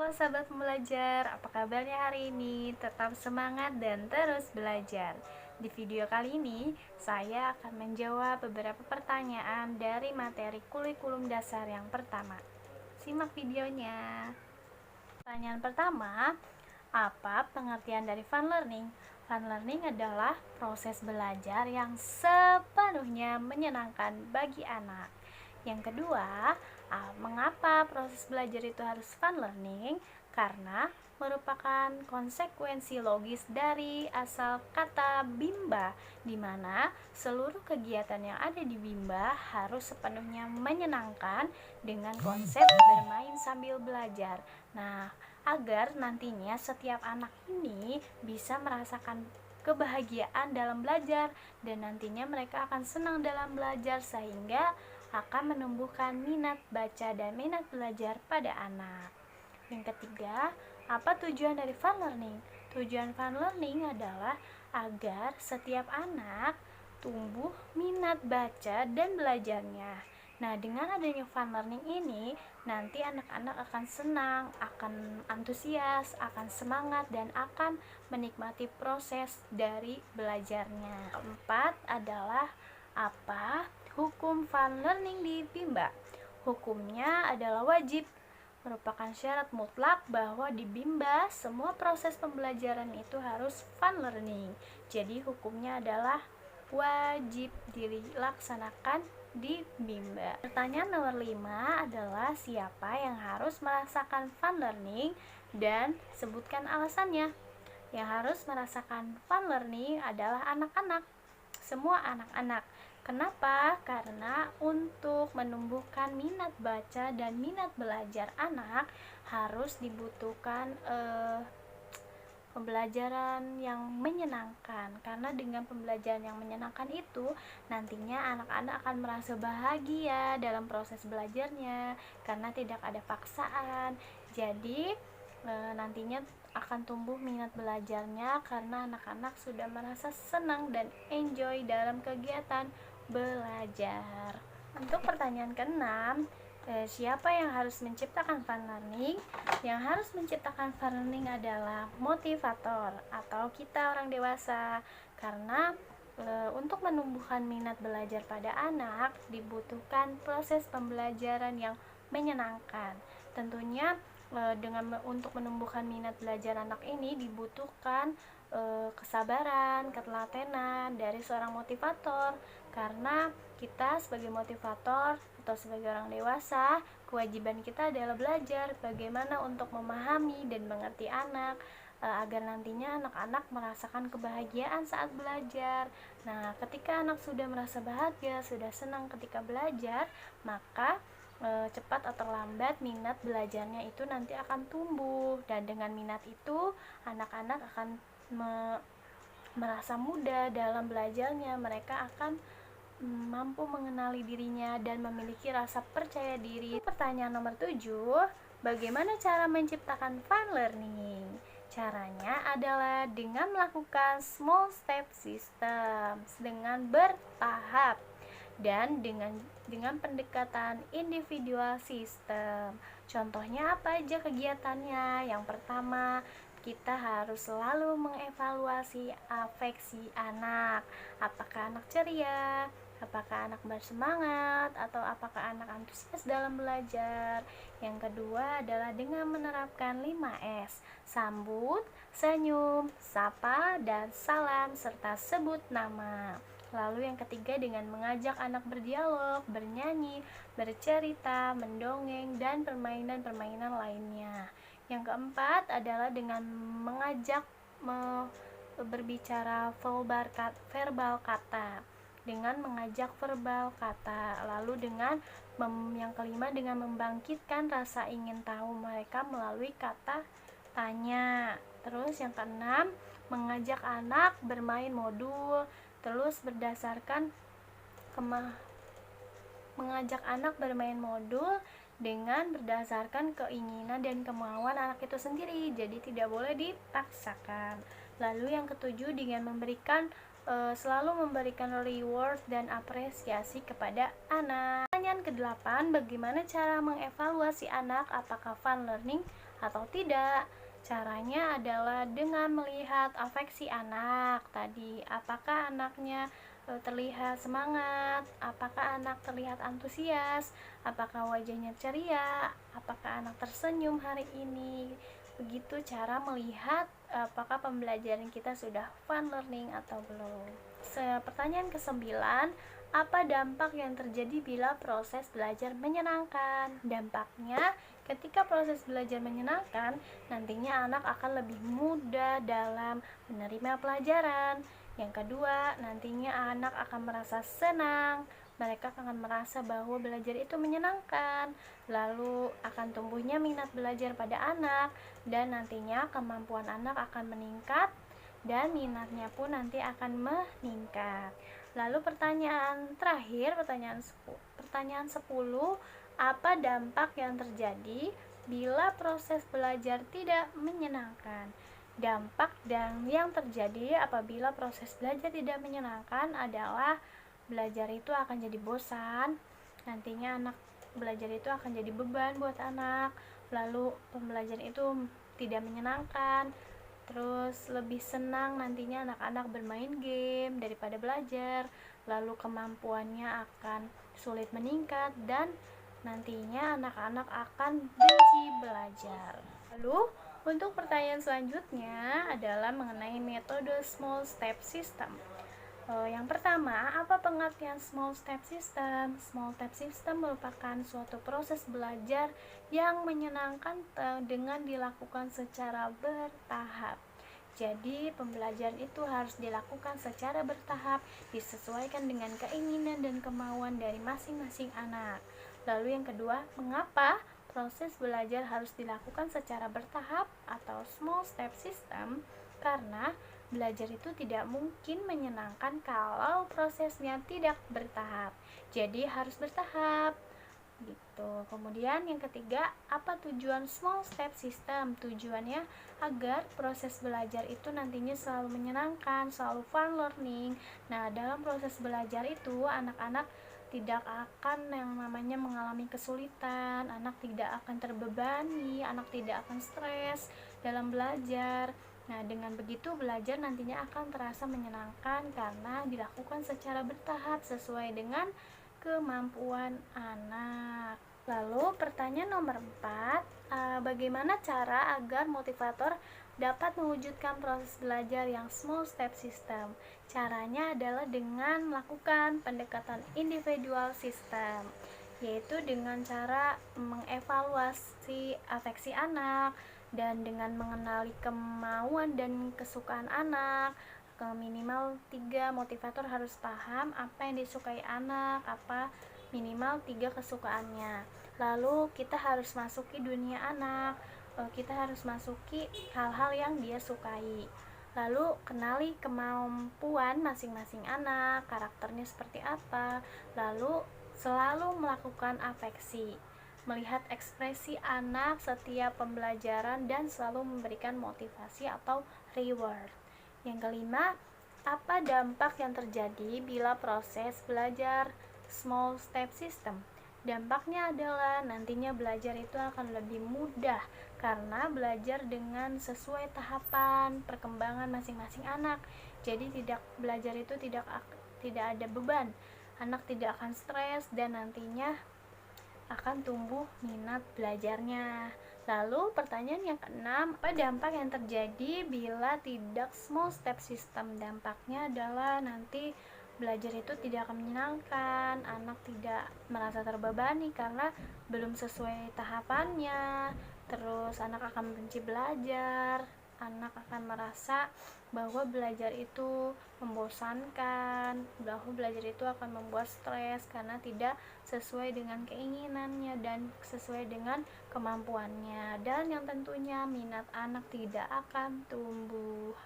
Halo sahabat pembelajar, apa kabarnya hari ini? Tetap semangat dan terus belajar. Di video kali ini, saya akan menjawab beberapa pertanyaan dari materi kurikulum dasar yang pertama. Simak videonya. Pertanyaan pertama, apa pengertian dari fun learning? Fun learning adalah proses belajar yang sepenuhnya menyenangkan bagi anak. Yang kedua, mengapa proses belajar itu harus fun learning? Karena merupakan konsekuensi logis dari asal kata bimba, di mana seluruh kegiatan yang ada di bimba harus sepenuhnya menyenangkan dengan konsep bermain sambil belajar. Nah, agar nantinya setiap anak ini bisa merasakan kebahagiaan dalam belajar dan nantinya mereka akan senang dalam belajar sehingga akan menumbuhkan minat baca dan minat belajar pada anak. Yang ketiga, apa tujuan dari fun learning? Tujuan fun learning adalah agar setiap anak tumbuh minat baca dan belajarnya. Nah, dengan adanya fun learning ini, nanti anak-anak akan senang, akan antusias, akan semangat, dan akan menikmati proses dari belajarnya. Keempat adalah apa hukum fun learning di Bimba? Hukumnya adalah wajib, merupakan syarat mutlak bahwa di Bimba semua proses pembelajaran itu harus fun learning. Jadi hukumnya adalah wajib dilaksanakan di Bimba. Pertanyaan nomor 5 adalah siapa yang harus merasakan fun learning dan sebutkan alasannya. Yang harus merasakan fun learning adalah anak-anak, semua anak-anak. Kenapa? Karena untuk menumbuhkan minat baca dan minat belajar anak harus dibutuhkan pembelajaran yang menyenangkan, karena dengan pembelajaran yang menyenangkan itu nantinya anak-anak akan merasa bahagia dalam proses belajarnya karena tidak ada paksaan. Jadi nantinya akan tumbuh minat belajarnya karena anak-anak sudah merasa senang dan enjoy dalam kegiatan belajar. Untuk pertanyaan ke-6, siapa yang harus menciptakan fun learning? Yang harus menciptakan fun learning adalah motivator atau kita orang dewasa, karena untuk menumbuhkan minat belajar pada anak dibutuhkan proses pembelajaran yang menyenangkan. Tentunya untuk menumbuhkan minat belajar anak ini dibutuhkan kesabaran, ketelatenan dari seorang motivator, karena kita sebagai motivator atau sebagai orang dewasa, kewajiban kita adalah belajar bagaimana untuk memahami dan mengerti anak agar nantinya anak-anak merasakan kebahagiaan saat belajar. Nah, ketika anak sudah merasa bahagia, sudah senang ketika belajar, maka cepat atau lambat minat belajarnya itu nanti akan tumbuh, dan dengan minat itu anak-anak akan merasa mudah dalam belajarnya. Mereka akan mampu mengenali dirinya dan memiliki rasa percaya diri. Pertanyaan nomor 7, bagaimana cara menciptakan fun learning? Caranya adalah dengan melakukan small step system dengan bertahap dan dengan pendekatan individual system. Contohnya apa aja kegiatannya? Yang pertama, kita harus selalu mengevaluasi afeksi anak. Apakah anak ceria? Apakah anak bersemangat? Atau apakah anak antusias dalam belajar? Yang kedua adalah dengan menerapkan 5S: sambut, senyum, sapa, dan salam, serta sebut nama. Lalu yang ketiga dengan mengajak anak berdialog, bernyanyi, bercerita, mendongeng, dan permainan-permainan lainnya. Yang keempat adalah dengan mengajak berbicara verbal kata, dengan mengajak verbal kata. Lalu dengan yang kelima dengan membangkitkan rasa ingin tahu mereka melalui kata tanya. Terus yang keenam, mengajak anak bermain modul. Terus mengajak anak bermain modul dengan berdasarkan keinginan dan kemauan anak itu sendiri, jadi tidak boleh dipaksakan. Lalu yang ketujuh dengan selalu memberikan reward dan apresiasi kepada anak. Pertanyaan ke-8, bagaimana cara mengevaluasi anak apakah fun learning atau tidak. Caranya adalah dengan melihat afeksi anak tadi, apakah anaknya terlihat semangat, apakah anak terlihat antusias, apakah wajahnya ceria, apakah anak tersenyum hari ini. Begitu cara melihat apakah pembelajaran kita sudah fun learning atau belum. Pertanyaan ke-9, apa dampak yang terjadi bila proses belajar menyenangkan? Dampaknya, ketika proses belajar menyenangkan, nantinya anak akan lebih mudah dalam menerima pelajaran. Yang kedua, nantinya anak akan merasa senang, mereka akan merasa bahwa belajar itu menyenangkan, lalu akan tumbuhnya minat belajar pada anak, dan nantinya kemampuan anak akan meningkat, dan minatnya pun nanti akan meningkat. Lalu pertanyaan terakhir, pertanyaan 10, apa dampak yang terjadi bila proses belajar tidak menyenangkan? Dampak dan yang terjadi apabila proses belajar tidak menyenangkan adalah belajar itu akan jadi bosan, nantinya anak belajar itu akan jadi beban buat anak, lalu pembelajaran itu tidak menyenangkan, terus lebih senang nantinya anak-anak bermain game daripada belajar, lalu kemampuannya akan sulit meningkat, dan nantinya anak-anak akan benci belajar. Lalu untuk pertanyaan selanjutnya adalah mengenai metode small step system. Yang pertama, apa pengertian small step system? Small step system merupakan suatu proses belajar yang menyenangkan dengan dilakukan secara bertahap. Jadi, pembelajaran itu harus dilakukan secara bertahap, disesuaikan dengan keinginan dan kemauan dari masing-masing anak. Lalu yang kedua, mengapa proses belajar harus dilakukan secara bertahap atau small step system? Karena belajar itu tidak mungkin menyenangkan kalau prosesnya tidak bertahap. Jadi harus bertahap. Gitu. Kemudian yang ketiga, apa tujuan small step system? Tujuannya agar proses belajar itu nantinya selalu menyenangkan, selalu fun learning. Nah, dalam proses belajar itu anak-anak tidak akan yang namanya mengalami kesulitan, anak tidak akan terbebani, anak tidak akan stres dalam belajar. Nah, dengan begitu belajar nantinya akan terasa menyenangkan karena dilakukan secara bertahap sesuai dengan kemampuan anak. Lalu pertanyaan nomor 4, bagaimana cara agar motivator dapat mewujudkan proses belajar yang small step system? Caranya adalah dengan melakukan pendekatan individual system, yaitu dengan cara mengevaluasi afeksi anak dan dengan mengenali kemauan dan kesukaan anak. Minimal 3 motivator harus paham apa yang disukai anak, apa minimal 3 kesukaannya. Lalu kita harus masuki dunia anak, kita harus masuki hal-hal yang dia sukai. Lalu kenali kemampuan masing-masing anak, karakternya seperti apa. Lalu selalu melakukan afeksi, melihat ekspresi anak setiap pembelajaran dan selalu memberikan motivasi atau reward. Yang kelima, apa dampak yang terjadi bila proses belajar small step system? Dampaknya adalah nantinya belajar itu akan lebih mudah karena belajar dengan sesuai tahapan perkembangan masing-masing anak. Jadi belajar itu tidak ada beban. Anak tidak akan stres dan nantinya akan tumbuh minat belajarnya. Lalu pertanyaan yang keenam, apa dampak yang terjadi bila tidak small step system? Dampaknya adalah nanti belajar itu tidak akan menyenangkan, anak tidak merasa terbebani karena belum sesuai tahapannya, terus anak akan benci belajar, anak akan merasa bahwa belajar itu membosankan, bahwa belajar itu akan membuat stres karena tidak sesuai dengan keinginannya dan sesuai dengan kemampuannya, dan yang tentunya minat anak tidak akan tumbuh.